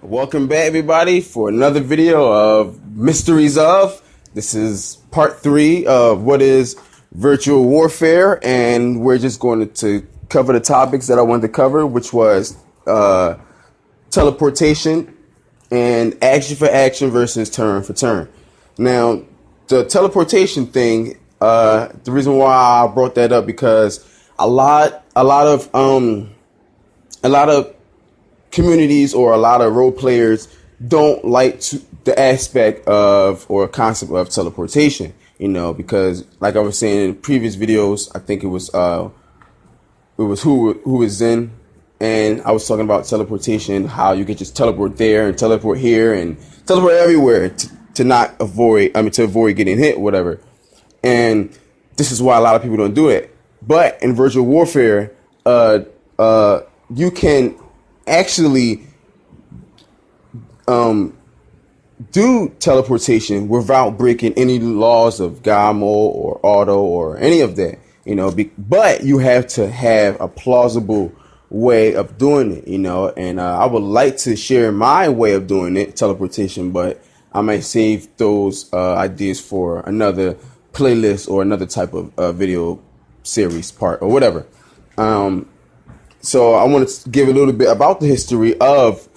Welcome back, everybody, for another video of Mysteries of. This is part 3 of what is virtual warfare, and we're just going to cover the topics that I wanted to cover, which was teleportation and action for action versus turn for turn. Now, the teleportation thing, the reason why I brought that up because a lot of communities or a lot of role players don't like the aspect of or concept of teleportation, because like I was saying in previous videos, I think it was who is Zen, and I was talking about teleportation, how you can just teleport there and teleport here and teleport everywhere to avoid getting hit, whatever. And this is why a lot of people don't do it. But in virtual warfare, you can actually do teleportation without breaking any laws of Gamo or Auto or any of that, but you have to have a plausible way of doing it, and I would like to share my way of doing it, teleportation, but I might save those ideas for another playlist or another type of video series part or whatever. So I want to give a little bit about the history of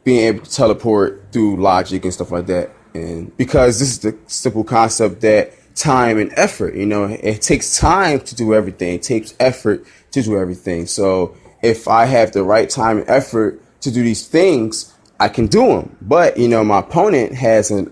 being able to teleport through logic and stuff like that. And because this is the simple concept that time and effort, it takes time to do everything. It takes effort to do everything. So if I have the right time and effort to do these things, I can do them. But, my opponent has an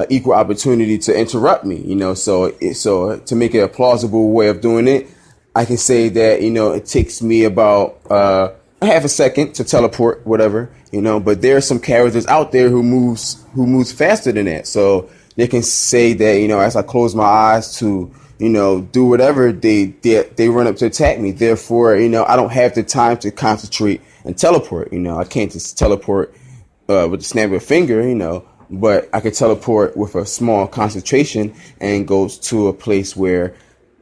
equal opportunity to interrupt me, so to make it a plausible way of doing it, I can say that, it takes me about a half a second to teleport, whatever, but there are some characters out there who moves faster than that. So they can say that, as I close my eyes to, do whatever, they run up to attack me. Therefore, I don't have the time to concentrate and teleport. I can't just teleport with the snap of a finger, but I can teleport with a small concentration and goes to a place where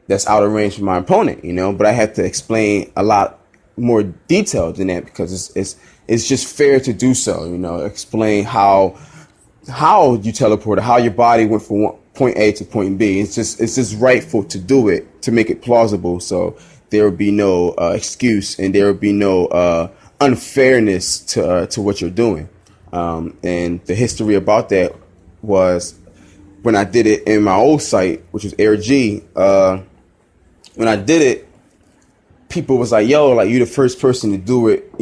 that's out of range from my opponent, but I have to explain a lot more detail than that because it's just fair to do so, explain how you teleported, how your body went from point A to point B. It's just rightful to do it, to make it plausible, so there will be no excuse and there will be no unfairness to what you're doing. And the history about that was when I did it in my old site, which was Air G. When I did it, people was like, yo, like, you the first person to do it,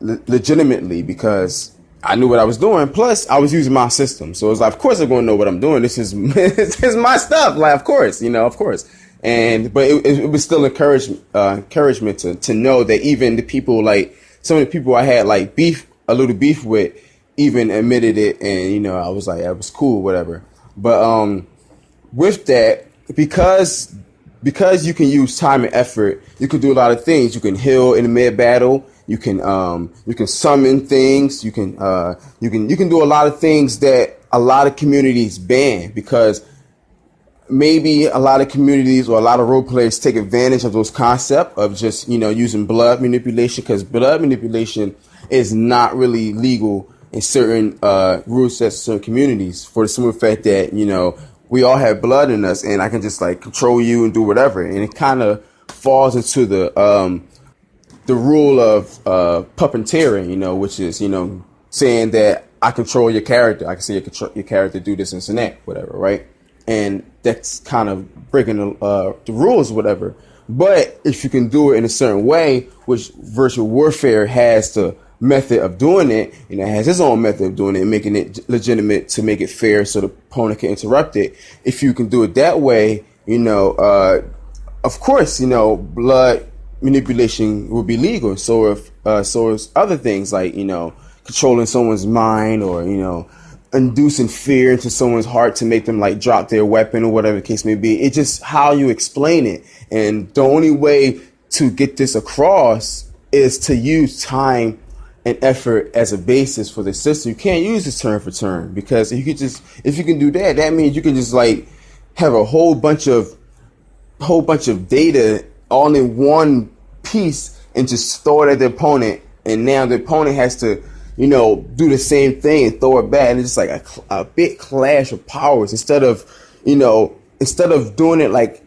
legitimately, because I knew what I was doing. Plus, I was using my system. So it was like, of course I'm going to know what I'm doing. This is this is my stuff. Like, of course, of course. But it was still encouragement to know that even the people, like, some of the people I had, like, a little beef with, even admitted it. And, I was like, that was cool, whatever. But with that, because you can use time and effort, you can do a lot of things. You can heal in the mid battle. You can summon things. You can do a lot of things that a lot of communities ban, because maybe a lot of communities or a lot of role players take advantage of those concepts of just, using blood manipulation, because blood manipulation is not really legal in certain rule sets, certain communities, for the simple fact that, we all have blood in us, and I can just, like, control you and do whatever. And it kind of falls into the rule of puppeteering, which is, saying that I control your character. I can say your character do this and that, whatever, right? And that's kind of breaking the rules, whatever. But if you can do it in a certain way, which virtual warfare has the method of doing it, has its own method of doing it, making it legitimate to make it fair so the opponent can interrupt it. If you can do it that way, of course, blood manipulation will be legal. So is other things like, controlling someone's mind, or, inducing fear into someone's heart to make them, like, drop their weapon or whatever the case may be. It's just how you explain it. And the only way to get this across is to use time and effort as a basis for the system. You can't use this turn for turn, because if you can do that, that means you can just, like, have a whole bunch of data all in one piece and just throw it at the opponent and now the opponent has to, you know, do the same thing and throw it back, and it's just like a big clash of powers instead of, you know, doing it like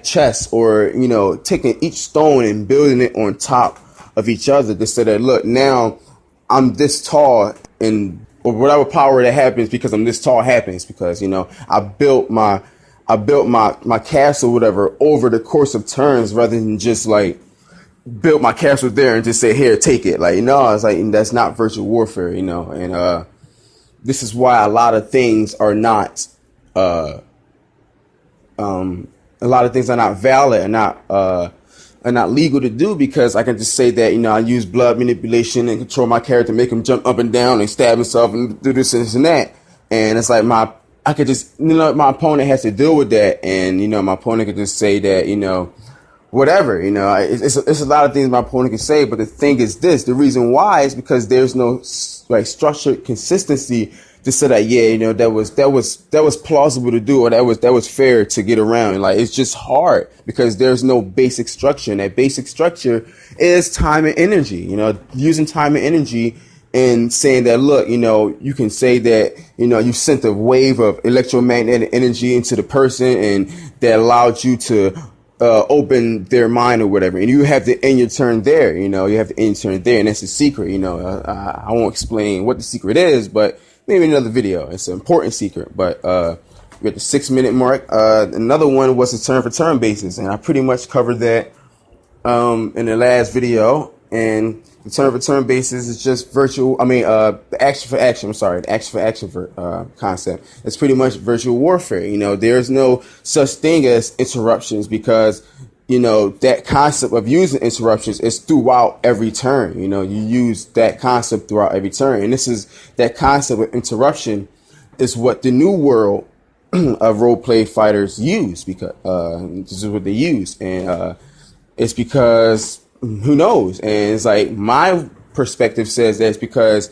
chess, or, you know, taking each stone and building it on top of each other. They say that, look, now I'm this tall, and or whatever power that happens because I'm this tall happens because, you know, I built my castle, whatever, over the course of turns, rather than just like built my castle there and just say, here, take it. Like, no, it's like, that's not virtual warfare, you know. And this is why a lot of things are not valid and not legal to do, because I can just say that, you know, I use blood manipulation and control my character, make him jump up and down and stab himself and do this and this and that. And it's like I could just, you know, my opponent has to deal with that. And, you know, my opponent could just say that, you know, whatever, you know, it's a lot of things my opponent can say. But the thing is this, the reason why is because there's no like structured consistency to say that, yeah, you know, that was plausible to do, or that was fair to get around. Like, it's just hard because there's no basic structure, and that basic structure is time and energy. You know, using time and energy and saying that, look, you know, you can say that, you know, you sent a wave of electromagnetic energy into the person, and that allowed you to open their mind or whatever, and you have to end your turn there. You know, you have to end your turn there, and that's the secret. You know, I won't explain what the secret is, but maybe another video. It's an important secret. But we're at the 6-minute mark. Another one was the turn for turn basis, and I pretty much covered that in the last video. And the turn for turn basis is just the action for action. I'm sorry, the action for action concept. It's pretty much virtual warfare. You know, there's no such thing as interruptions, because, you know, that concept of using interruptions is throughout every turn. You know, you use that concept throughout every turn. And that concept of interruption is what the new world of role-play fighters use, because this is what they use. And it's because, who knows? And it's like, my perspective says that it's because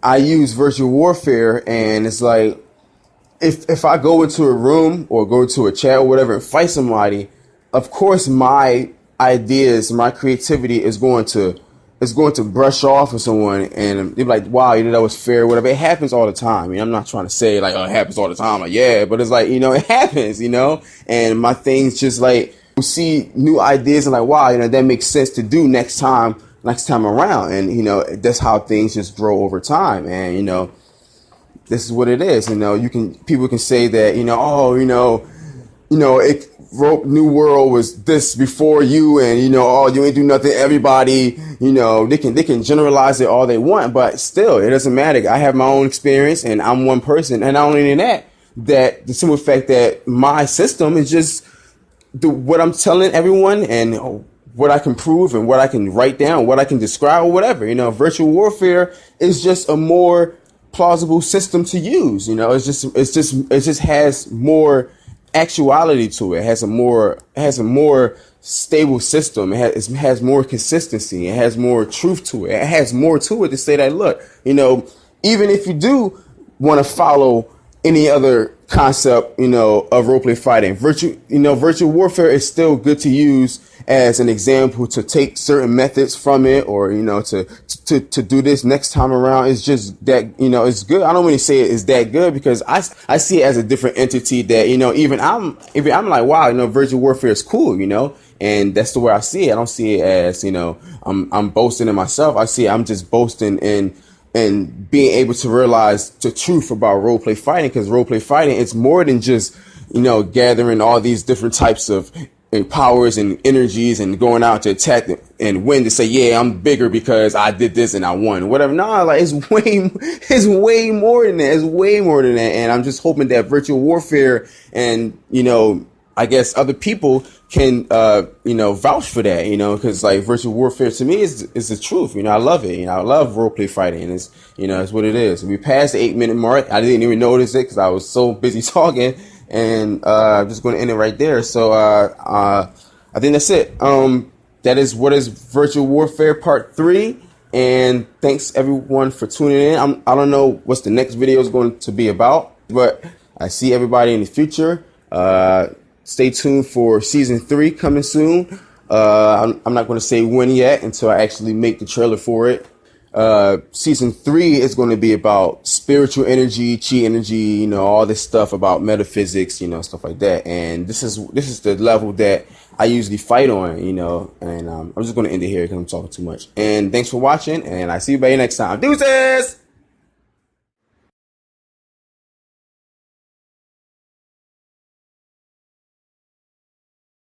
I use virtual warfare, and it's like, if I go into a room or go to a chat or whatever and fight somebody, of course my ideas, my creativity is going to brush off of someone, and they're like, wow, you know, that was fair, whatever. It happens all the time. I mean, I'm not trying to say like, oh, it happens all the time. Like, yeah, but it's like, you know, it happens, you know, and my thing's just like, see new ideas and like, wow, you know, that makes sense to do next time around. And, you know, that's how things just grow over time. And, you know, this is what it is. You know, people can say that, you know, oh, you know, New World was this before you, and, you know, oh, you ain't do nothing. Everybody, you know, they can generalize it all they want, but still, it doesn't matter. I have my own experience, and I'm one person. And not only that the simple fact that my system is just what I'm telling everyone, and what I can prove, and what I can write down, what I can describe, or whatever. You know, virtual warfare is just a more plausible system to use. You know, it just has more actuality to it. It has a more stable system. It has more consistency. It has more truth to it. It has more to it to say that, look, you know, even if you do want to follow any other concept, you know, of roleplay fighting, virtual warfare is still good to use as an example to take certain methods from it, or, you know, to do this next time around. It's just that, you know, it's good. I don't really say it is that good, because I see it as a different entity that, you know, even I'm like, wow, you know, virtual warfare is cool, you know, and that's the way I see it. I don't see it as, you know, I'm boasting in myself. I see it, I'm just boasting in being able to realize the truth about roleplay fighting, because roleplay fighting, it's more than just, you know, gathering all these different types of powers and energies and going out to attack and win, to say, yeah, I'm bigger because I did this and I won, whatever. No, like, it's way more than that. It's way more than that. And I'm just hoping that virtual warfare and, you know, I guess other people can, you know, vouch for that, you know, because like virtual warfare to me is the truth. You know, I love it. You know, I love roleplay fighting, and it's, you know, it's what it is. We passed the 8-minute mark. I didn't even notice it because I was so busy talking, and I'm just going to end it right there. So I think that's it. That is what is Virtual Warfare Part 3. And thanks everyone for tuning in. I don't know what's the next video is going to be about, but I see everybody in the future. Stay tuned for season 3 coming soon. I'm not going to say when yet until I actually make the trailer for it. Season 3 is going to be about spiritual energy, chi energy, you know, all this stuff about metaphysics, you know, stuff like that. And this is the level that I usually fight on, you know. And I'm just going to end it here because I'm talking too much. And thanks for watching, and I see you next time. Deuces!